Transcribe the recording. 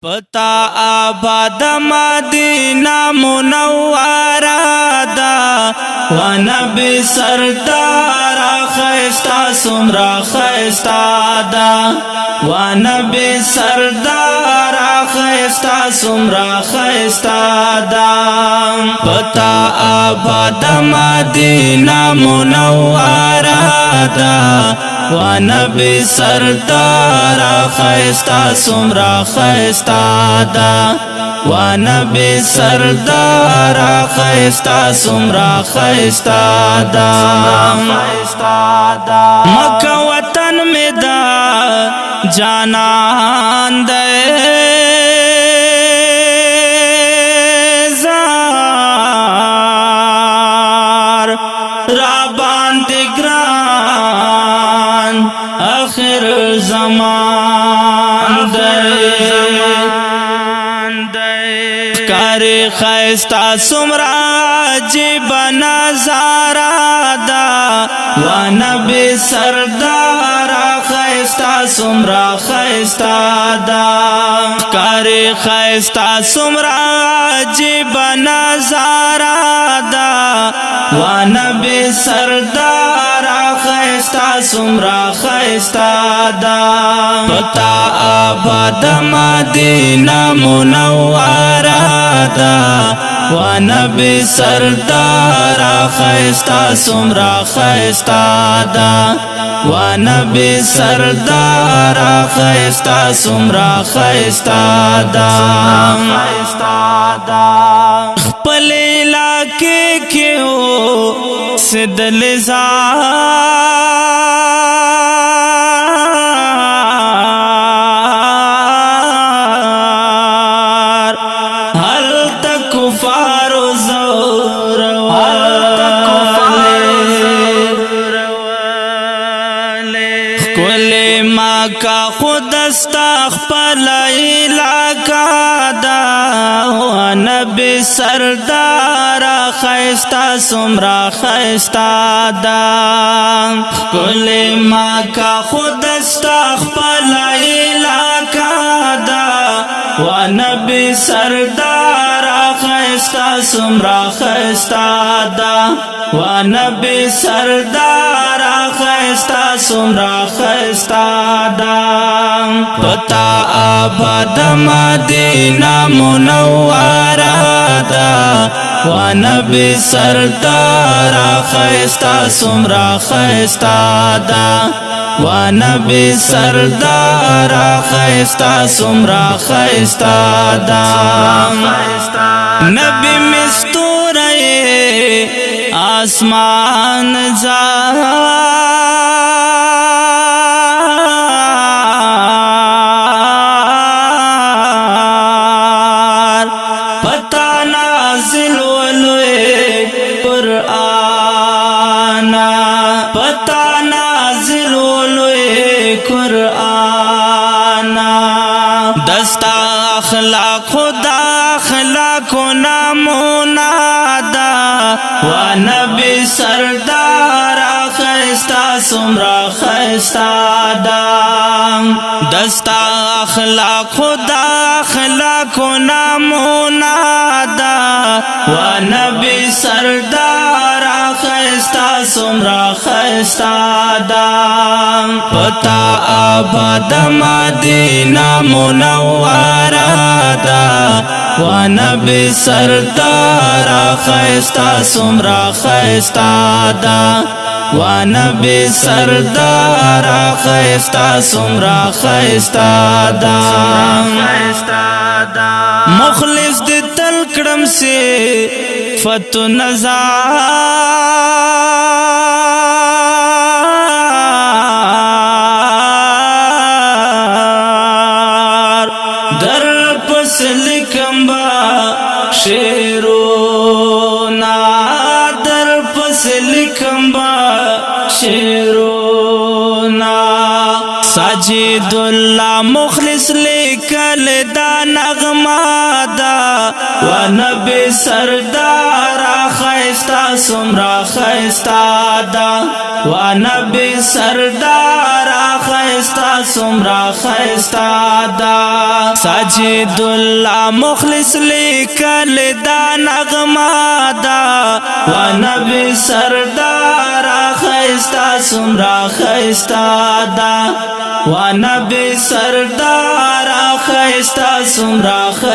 پتا آباد مدینہ منورہ دا و نبی سردار خیستا سمرا خیستا دا و نبی سردار خیستا سمرا خیستا دا پتا آباد مدینہ منورہ دا و نبی سردار خیستا سمرا خیستا دا و نبی سردار خیستا سمرا خیستا دا مکہ وطن میں دا جانان دے زار رابان دگران آخر زمان دے کاری خیستا سمرا جیب نظارہ دا و نبی سردار خیستا سمرا خیستا دا کاری خیستا سمرا جیب نظارہ دا و نبی سردار خیستا سمرا خیستا دا پتا آباد مدینہ منورہ دا و نبی سردار خیستا سمرا خیستا دا و نبی سردار خیستا سمرا خیستا دا خپل علاقے کیوں سدل زار ہر تک کفار و زور والے کل ماں کا خود استغفل علاقہ دا و نبی سردار خیستا سمرا خیستا دا کل ماں کا خود استغفل علاقہ دا و نبی سردار خیستا سمرا خیستا دا و نبی سردار خیستا سمرا خیستا دا پتا آباد مدینہ منورہ دا و نبی سردار خیستا سمرا خیستا دا و نبی سردار خیستا سمرا خیستا دا نبی مستورے آسمان زار پتا نازل ولوے قرآن پتا نازل ولوے قرآن دستا اخلاق خدا اخلاق نمونہ دا و نبی سردار خیستا سمرا خیستا دا دستا اخلاق خدا اخلاق نمونہ دا و نبی سردار خیستا سمرا خیستا دا پتا آباد مدینہ منورہ دا و نبی سردار خیستا سمرا خیستا دا و نبی سردار خیستا سمرا خیستا دا مخلص دی تل کرم سے فتو نظار در پس لکم با شیرونا در پس لکم با شیرونا ساجد اللہ مخلص لکل دا نغمه دا و نبی سردار خیستا سمرا خیستا دا و نبی سردار خیستا سمرا خیستا دا ساجد اللہ مخلص لیکل دا نغمه دا و نبی سردار خیستا سمرا خیستا دا و نبی سردار خیستا سمرا خیستا